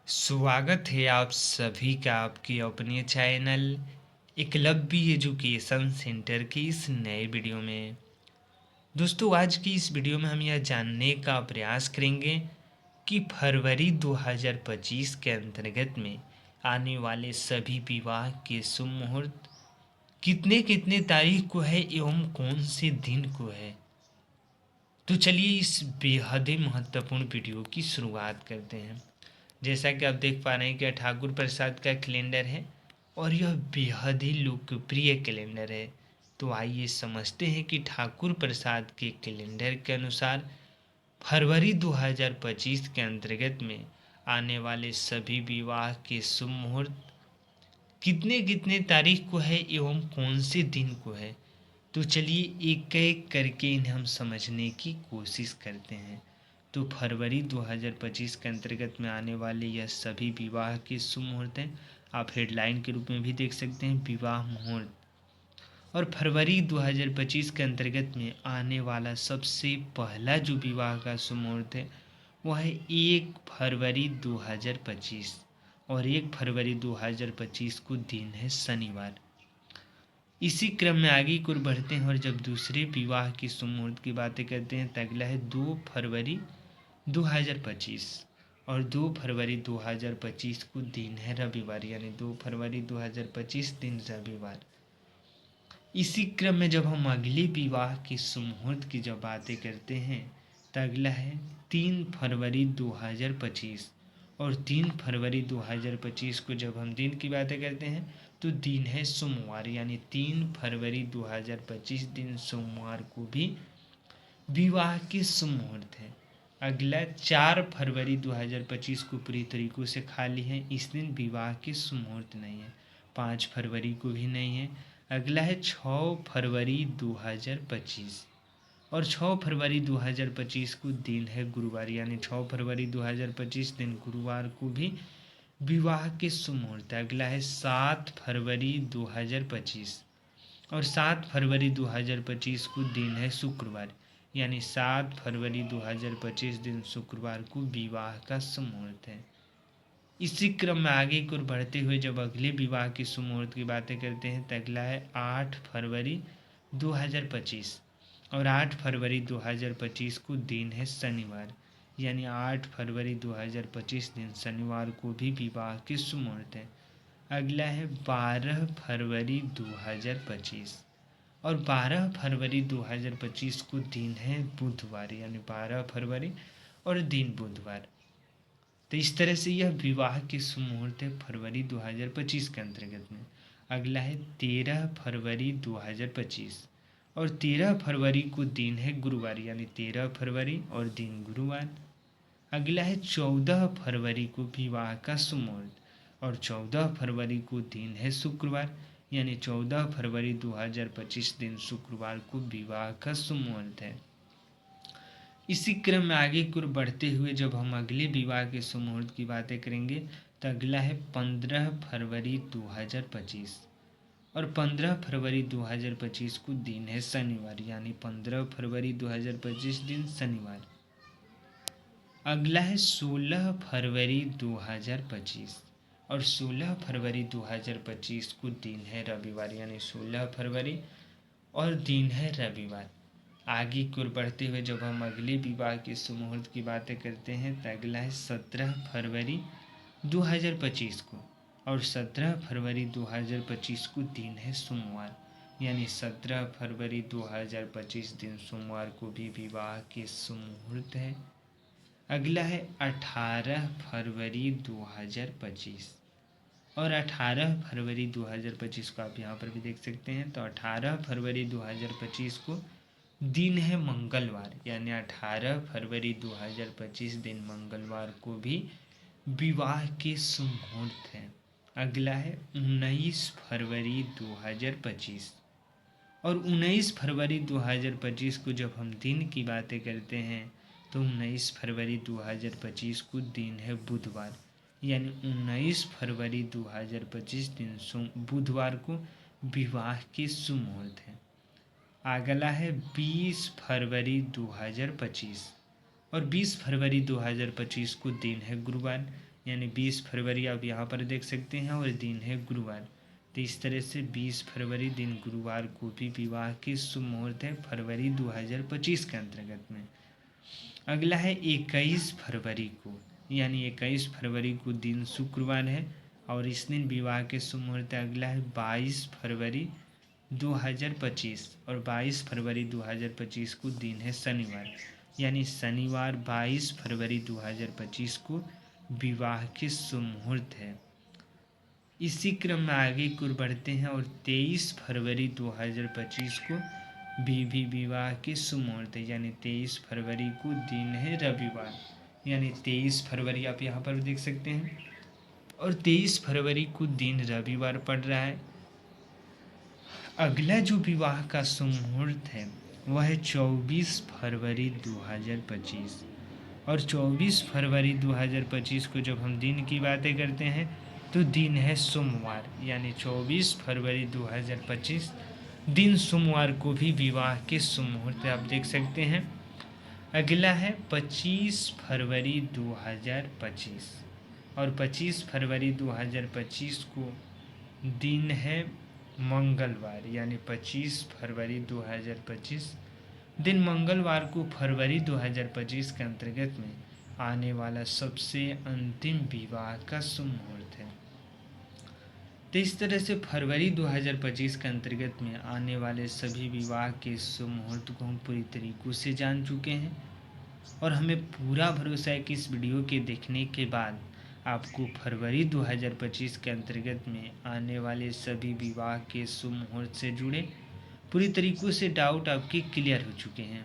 स्वागत है आप सभी का आपके अपने चैनल एकलव्य एजुकेशन सेंटर की इस नए वीडियो में। दोस्तों, आज की इस वीडियो में हम यह जानने का प्रयास करेंगे कि फरवरी 2025 के अंतर्गत में आने वाले सभी विवाह के शुभ मुहूर्त कितने कितने तारीख को है एवं कौन से दिन को है। तो चलिए इस बेहद ही महत्वपूर्ण वीडियो की शुरुआत करते हैं। जैसा कि आप देख पा रहे हैं कि ठाकुर प्रसाद का कैलेंडर है और यह बेहद ही लोकप्रिय कैलेंडर है। तो आइए समझते हैं कि ठाकुर प्रसाद के कैलेंडर के अनुसार फरवरी 2025 के अंतर्गत में आने वाले सभी विवाह के शुभ मुहूर्त कितने कितने तारीख को है एवं कौन से दिन को है। तो चलिए एक एक करके इन्हें हम समझने की कोशिश करते हैं। तो फरवरी 2025 के अंतर्गत में आने वाले यह सभी विवाह के शुभ मुहूर्त हैं। आप हेडलाइन के रूप में भी देख सकते हैं विवाह मुहूर्त। और फरवरी 2025 के अंतर्गत में आने वाला सबसे पहला जो विवाह का शुभ मुहूर्त है वह है 1 फरवरी 2025। और 1 फरवरी 2025 को दिन है शनिवार। इसी क्रम में आगे की ओर बढ़ते हैं और जब दूसरे विवाह की शुभ मुहूर्त की बातें करते हैं तो अगला है 2 फरवरी 2025। और 2 फरवरी 2025 को दिन है रविवार, यानी 2 फरवरी 2025 दिन रविवार। इसी क्रम में जब हम अगले विवाह के शुभ मुहूर्त की जब बातें करते हैं तो अगला है 3 फरवरी 2025। और 3 फरवरी 2025 को जब हम दिन की बातें करते हैं तो दिन है सोमवार, यानी 3 फरवरी 2025 दिन सोमवार को भी विवाह के शुभ मुहूर्त है। अगला 4 फरवरी 2025 को पूरी तरीकों से खाली है, इस दिन विवाह के शुभ मुहूर्त नहीं है। 5 फरवरी को भी नहीं है। अगला है 6 फरवरी 2025। और 6 फरवरी 2025 को दिन है गुरुवार, यानी 6 फरवरी 2025 दिन गुरुवार को भी विवाह के शुभ मुहूर्त है। अगला है 7 फरवरी 2025। और 7 फरवरी 2025 को दिन है शुक्रवार, यानी 7 फरवरी 2025 दिन शुक्रवार को विवाह का शुभ मुहूर्त है। इसी क्रम में आगे की ओर बढ़ते हुए जब अगले विवाह के शुभ मुहूर्त की बातें करते हैं तो अगला है 8 फरवरी 2025। और 8 फरवरी 2025 को दिन है शनिवार, यानी 8 फरवरी 2025 दिन शनिवार को भी विवाह के शुभ मुहूर्त है। अगला है 12 फरवरी 2025। और 12 फरवरी 2025 को दिन है बुधवार, यानी 12 फरवरी और दिन बुधवार। तो इस तरह से यह विवाह के शुभ मुहूर्त है फरवरी 2025 के अंतर्गत में। अगला है 13 फरवरी 2025। और 13 फरवरी को दिन है गुरुवार, यानी 13 फरवरी और दिन गुरुवार। अगला है 14 फरवरी को विवाह का शुभ मुहूर्त। और 14 फरवरी को दिन है शुक्रवार, यानी 14 फरवरी 2025 दिन शुक्रवार को विवाह का शुभ मुहूर्त है। इसी क्रम में आगे की ओर बढ़ते हुए जब हम अगले विवाह के शुभ मुहूर्त की बातें करेंगे तो अगला है 15 फरवरी 2025। और 15 फरवरी 2025 को दिन है शनिवार, यानी 15 फरवरी 2025 दिन शनिवार। अगला है 16 फरवरी 2025। और 16 फरवरी 2025 को दिन है रविवार, यानी 16 फरवरी और दिन है रविवार। आगे की ओर बढ़ते हुए जब हम अगले विवाह के शुभ मुहूर्त की बातें करते हैं तो अगला है 17 फरवरी 2025 को। और 17 फरवरी 2025 को दिन है सोमवार, यानी 17 फरवरी 2025 दिन सोमवार को भी विवाह के शुभ मुहूर्त है। अगला है 18 फरवरी 2025। और 18 फरवरी 2025 को आप यहाँ पर भी देख सकते हैं। तो 18 फरवरी 2025 को दिन है मंगलवार, यानी 18 फरवरी 2025 दिन मंगलवार को भी विवाह के शुभ मुहूर्त है। अगला है 19 फरवरी 2025। और 19 फरवरी 2025 को जब हम दिन की बातें करते हैं तो 19 फरवरी 2025 को दिन है बुधवार, यानी 19 फरवरी 2025 दिन बुधवार को विवाह के शुभ मुहूर्त है। अगला है 20 फरवरी 2025। और 20 फरवरी 2025 को दिन है गुरुवार, यानी 20 फरवरी आप यहाँ पर देख सकते हैं और दिन है गुरुवार। तो इस तरह से 20 फरवरी दिन गुरुवार को भी विवाह की शुभ मुहूर्त है फरवरी 2025 के अंतर्गत में। अगला है 21 फरवरी को, यानी 21 फरवरी को दिन शुक्रवार है और इस दिन विवाह के शुभ मुहूर्त। अगला है 22 फरवरी 2025 और 22 फरवरी 2025 को दिन है शनिवार, यानी शनिवार 22 फरवरी 2025 को विवाह के शुभ मुहूर्त है। इसी क्रम में आगे की ओर बढ़ते हैं और 23 फरवरी 2025 को भी विवाह के शुभ मुहूर्त है, यानी 23 फरवरी को दिन है रविवार, यानी 23 फरवरी आप यहाँ पर देख सकते हैं और 23 फरवरी को दिन रविवार पड़ रहा है। अगला जो विवाह का शुभ मुहूर्त है वह है 24 फरवरी 2025 और 24 फरवरी 2025 को जब हम दिन की बातें करते हैं तो दिन है सोमवार, यानी 24 फरवरी 2025 दिन सोमवार को भी विवाह के शुभ मुहूर्त आप देख सकते हैं। अगला है 25 फरवरी 2025 और 25 फरवरी 2025 को दिन है मंगलवार, यानी 25 फरवरी 2025 दिन मंगलवार को फरवरी 2025 के अंतर्गत में आने वाला सबसे अंतिम विवाह का शुभ मुहूर्त है। तो इस तरह से फरवरी 2025 के अंतर्गत में आने वाले सभी विवाह के शुभ मुहूर्त को हम पूरी तरीक़ों से जान चुके हैं और हमें पूरा भरोसा है कि इस वीडियो के देखने के बाद आपको फरवरी 2025 के अंतर्गत में आने वाले सभी विवाह के शुभ मुहूर्त से जुड़े पूरी तरीक़ों से डाउट आपके क्लियर हो चुके हैं।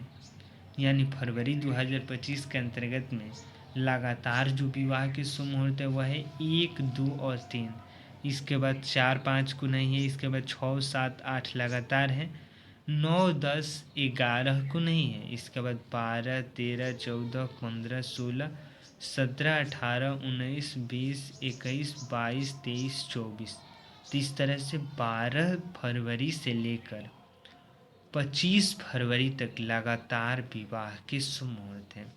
यानी फरवरी 2025 के अंतर्गत में लगातार जो विवाह के शुभ मुहूर्त है वह है 1, 2 और 3, इसके बाद 4, 5 को नहीं है, इसके बाद 6, 7, 8 लगातार है, 9, 10, 11 को नहीं है, इसके बाद 12, 13, 14, 15, 16, 17, 18, 19, 20, 21, 22, 23, 24। तो इस तरह से 12 फरवरी से लेकर 25 फरवरी तक लगातार विवाह के शुभ मुहूर्त हैं,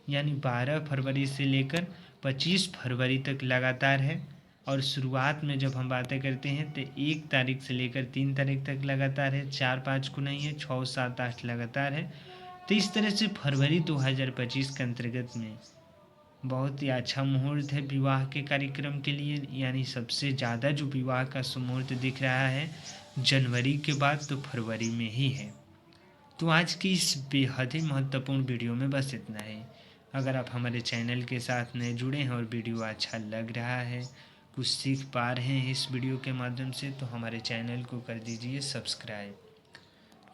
यानी 12 फरवरी से लेकर 25 फरवरी तक लगातार है। और शुरुआत में जब हम बातें करते हैं तो 1 तारीख से लेकर 3 तारीख तक लगातार है, 4, 5 को नहीं है, 6, 7, 8 लगातार है। तो इस तरह से फरवरी 2025 के अंतर्गत में बहुत ही अच्छा मुहूर्त है विवाह के कार्यक्रम के लिए, यानी सबसे ज़्यादा जो विवाह का शुभ मुहूर्त दिख रहा है जनवरी के बाद तो फरवरी में ही है। तो आज की इस बेहद ही महत्वपूर्ण वीडियो में बस इतना ही। अगर आप हमारे चैनल के साथ नए जुड़े हैं और वीडियो अच्छा लग रहा है, कुछ सीख पा रहे हैं इस वीडियो के माध्यम से, तो हमारे चैनल को कर दीजिए सब्सक्राइब,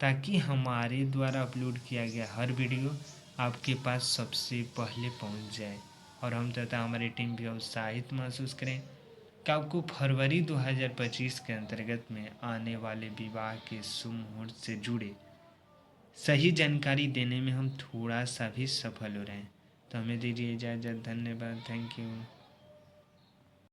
ताकि हमारे द्वारा अपलोड किया गया हर वीडियो आपके पास सबसे पहले पहुंच जाए और हम तथा हमारी टीम भी उत्साहित महसूस करें कि आपको फरवरी 2025 के अंतर्गत में आने वाले विवाह के शुभ मुहूर्त से जुड़े सही जानकारी देने में हम थोड़ा सा भी सफल हो रहे हैं। तो हमें दीजिए इजाज़त। धन्यवाद। Thank you.